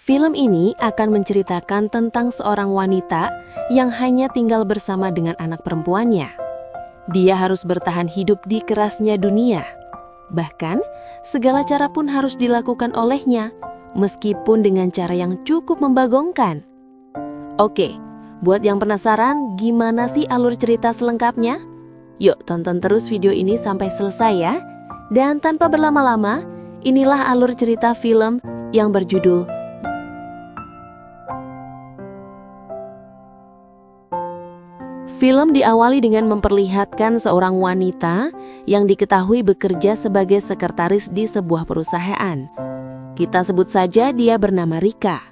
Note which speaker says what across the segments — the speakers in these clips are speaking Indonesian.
Speaker 1: Film ini akan menceritakan tentang seorang wanita yang hanya tinggal bersama dengan anak perempuannya. Dia harus bertahan hidup di kerasnya dunia. Bahkan, segala cara pun harus dilakukan olehnya, meskipun dengan cara yang cukup membagongkan. Oke, buat yang penasaran gimana sih alur cerita selengkapnya? Yuk tonton terus video ini sampai selesai ya. Dan tanpa berlama-lama, inilah alur cerita film yang berjudul Film diawali dengan memperlihatkan seorang wanita yang diketahui bekerja sebagai sekretaris di sebuah perusahaan. Kita sebut saja dia bernama Rika.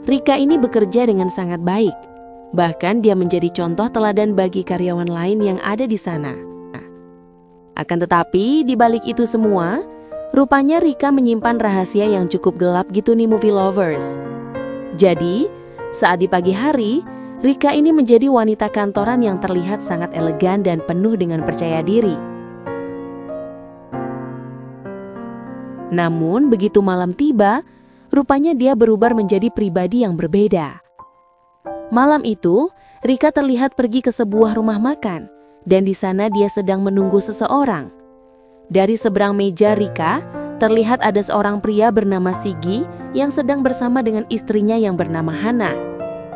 Speaker 1: Rika ini bekerja dengan sangat baik. Bahkan dia menjadi contoh teladan bagi karyawan lain yang ada di sana. Akan tetapi, di balik itu semua, rupanya Rika menyimpan rahasia yang cukup gelap gitu nih movie lovers. Jadi, saat di pagi hari, Rika ini menjadi wanita kantoran yang terlihat sangat elegan dan penuh dengan percaya diri. Namun begitu malam tiba, rupanya dia berubah menjadi pribadi yang berbeda. Malam itu, Rika terlihat pergi ke sebuah rumah makan, dan di sana dia sedang menunggu seseorang. Dari seberang meja Rika, terlihat ada seorang pria bernama Sigi yang sedang bersama dengan istrinya yang bernama Hana.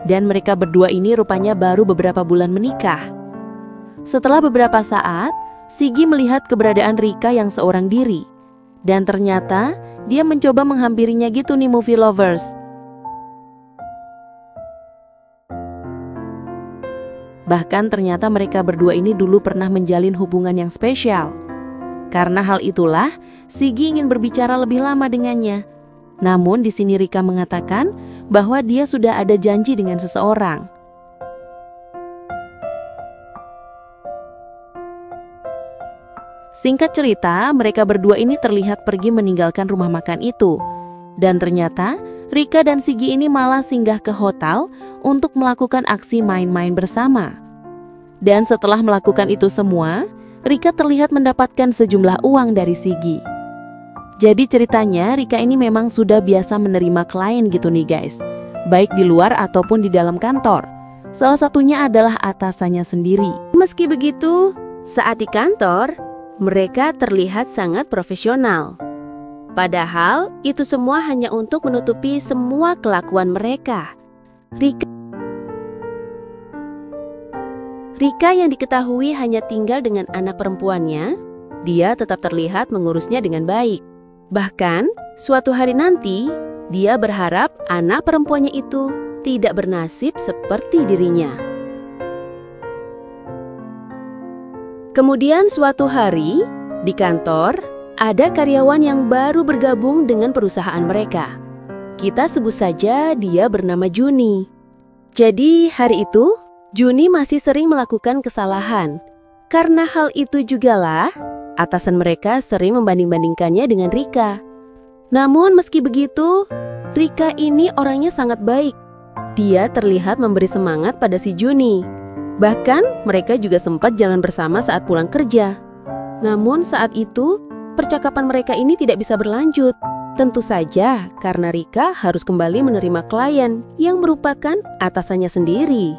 Speaker 1: Dan mereka berdua ini rupanya baru beberapa bulan menikah. Setelah beberapa saat, Sigi melihat keberadaan Rika yang seorang diri. Dan ternyata dia mencoba menghampirinya gitu nih movie lovers. Bahkan ternyata mereka berdua ini dulu pernah menjalin hubungan yang spesial. Karena hal itulah, Sigi ingin berbicara lebih lama dengannya. Namun di sini Rika mengatakan bahwa dia sudah ada janji dengan seseorang. Singkat cerita, mereka berdua ini terlihat pergi meninggalkan rumah makan itu. Dan ternyata, Rika dan Sigi ini malah singgah ke hotel untuk melakukan aksi main-main bersama. Dan setelah melakukan itu semua, Rika terlihat mendapatkan sejumlah uang dari Sigi. Jadi ceritanya Rika ini memang sudah biasa menerima klien gitu nih guys, baik di luar ataupun di dalam kantor. Salah satunya adalah atasannya sendiri. Meski begitu, saat di kantor, mereka terlihat sangat profesional. Padahal itu semua hanya untuk menutupi semua kelakuan mereka. Rika yang diketahui hanya tinggal dengan anak perempuannya, dia tetap terlihat mengurusnya dengan baik. Bahkan, suatu hari nanti, dia berharap anak perempuannya itu tidak bernasib seperti dirinya. Kemudian suatu hari, di kantor, ada karyawan yang baru bergabung dengan perusahaan mereka. Kita sebut saja dia bernama Juni. Jadi hari itu, Juni masih sering melakukan kesalahan. Karena hal itu jugalah, atasan mereka sering membanding-bandingkannya dengan Rika. Namun meski begitu, Rika ini orangnya sangat baik. Dia terlihat memberi semangat pada si Juni. Bahkan mereka juga sempat jalan bersama saat pulang kerja. Namun saat itu, percakapan mereka ini tidak bisa berlanjut. Tentu saja karena Rika harus kembali menerima klien yang merupakan atasannya sendiri.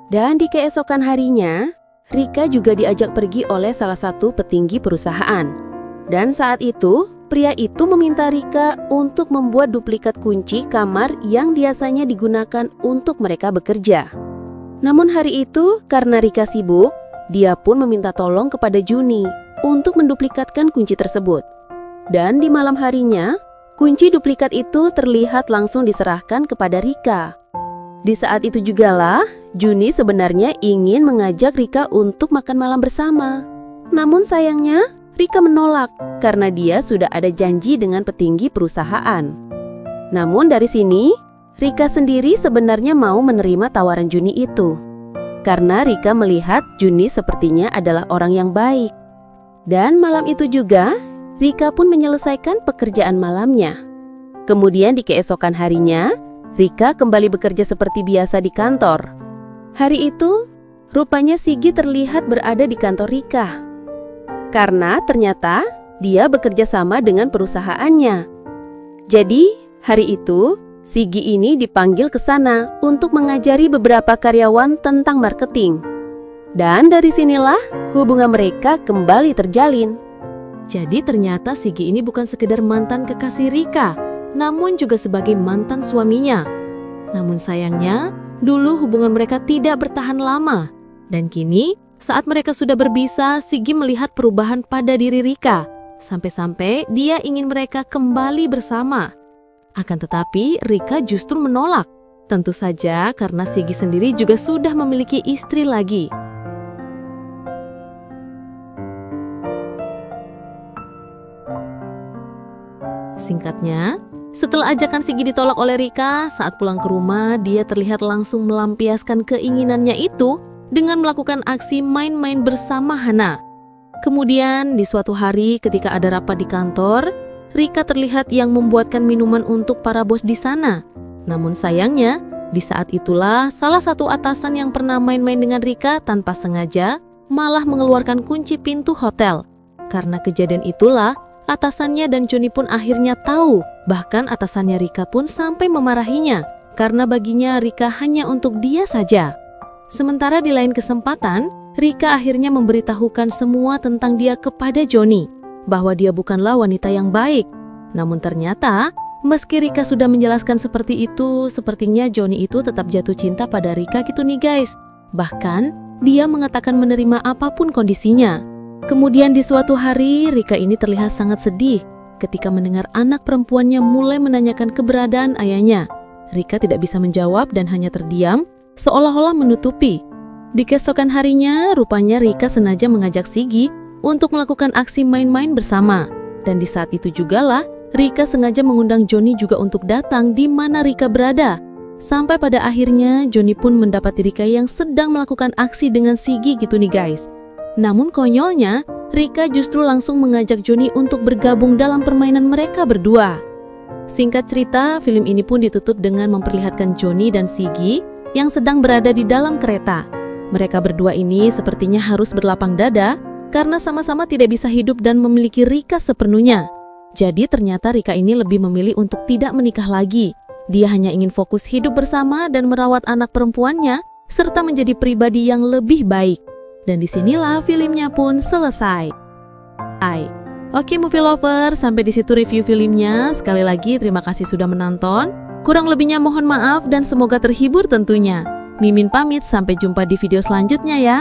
Speaker 1: Dan di keesokan harinya, Rika juga diajak pergi oleh salah satu petinggi perusahaan. Dan saat itu, pria itu meminta Rika untuk membuat duplikat kunci kamar yang biasanya digunakan untuk mereka bekerja. Namun hari itu, karena Rika sibuk, dia pun meminta tolong kepada Juni untuk menduplikatkan kunci tersebut. Dan di malam harinya, kunci duplikat itu terlihat langsung diserahkan kepada Rika. Di saat itu jugalah, Juni sebenarnya ingin mengajak Rika untuk makan malam bersama. Namun sayangnya, Rika menolak karena dia sudah ada janji dengan petinggi perusahaan. Namun dari sini, Rika sendiri sebenarnya mau menerima tawaran Juni itu. Karena Rika melihat Juni sepertinya adalah orang yang baik. Dan malam itu juga, Rika pun menyelesaikan pekerjaan malamnya. Kemudian di keesokan harinya, Rika kembali bekerja seperti biasa di kantor. Hari itu, rupanya Sigi terlihat berada di kantor Rika. Karena ternyata dia bekerja sama dengan perusahaannya. Jadi, hari itu, Sigi ini dipanggil ke sana untuk mengajari beberapa karyawan tentang marketing. Dan dari sinilah hubungan mereka kembali terjalin. Jadi ternyata Sigi ini bukan sekedar mantan kekasih Rika, namun juga sebagai mantan suaminya. Namun sayangnya, dulu hubungan mereka tidak bertahan lama. Dan kini, saat mereka sudah berpisah, Sigi melihat perubahan pada diri Rika. Sampai-sampai dia ingin mereka kembali bersama. Akan tetapi, Rika justru menolak. Tentu saja karena Sigi sendiri juga sudah memiliki istri lagi. Singkatnya, setelah ajakan Sigi ditolak oleh Rika, saat pulang ke rumah, dia terlihat langsung melampiaskan keinginannya itu dengan melakukan aksi main-main bersama Hana. Kemudian, di suatu hari ketika ada rapat di kantor, Rika terlihat yang membuatkan minuman untuk para bos di sana. Namun sayangnya, di saat itulah salah satu atasan yang pernah main-main dengan Rika tanpa sengaja malah mengeluarkan kunci pintu hotel. Karena kejadian itulah, atasannya dan Joni pun akhirnya tahu. Bahkan atasannya Rika pun sampai memarahinya karena baginya Rika hanya untuk dia saja. Sementara di lain kesempatan, Rika akhirnya memberitahukan semua tentang dia kepada Joni, bahwa dia bukanlah wanita yang baik. Namun ternyata, meski Rika sudah menjelaskan seperti itu, sepertinya Joni itu tetap jatuh cinta pada Rika gitu nih guys. Bahkan, dia mengatakan menerima apapun kondisinya. Kemudian di suatu hari, Rika ini terlihat sangat sedih ketika mendengar anak perempuannya mulai menanyakan keberadaan ayahnya. Rika tidak bisa menjawab dan hanya terdiam, seolah-olah menutupi. Di keesokan harinya, rupanya Rika sengaja mengajak Sigi untuk melakukan aksi main-main bersama. Dan di saat itu jugalah, Rika sengaja mengundang Joni juga untuk datang di mana Rika berada. Sampai pada akhirnya, Joni pun mendapati Rika yang sedang melakukan aksi dengan Sigi gitu nih guys. Namun konyolnya, Rika justru langsung mengajak Joni untuk bergabung dalam permainan mereka berdua. Singkat cerita, film ini pun ditutup dengan memperlihatkan Joni dan Sigi yang sedang berada di dalam kereta. Mereka berdua ini sepertinya harus berlapang dada karena sama-sama tidak bisa hidup dan memiliki Rika sepenuhnya. Jadi ternyata Rika ini lebih memilih untuk tidak menikah lagi. Dia hanya ingin fokus hidup bersama dan merawat anak perempuannya serta menjadi pribadi yang lebih baik. Dan disinilah filmnya pun selesai. Oke movie lover, sampai di situ review filmnya. Sekali lagi terima kasih sudah menonton. Kurang lebihnya mohon maaf dan semoga terhibur tentunya. Mimin pamit, sampai jumpa di video selanjutnya ya.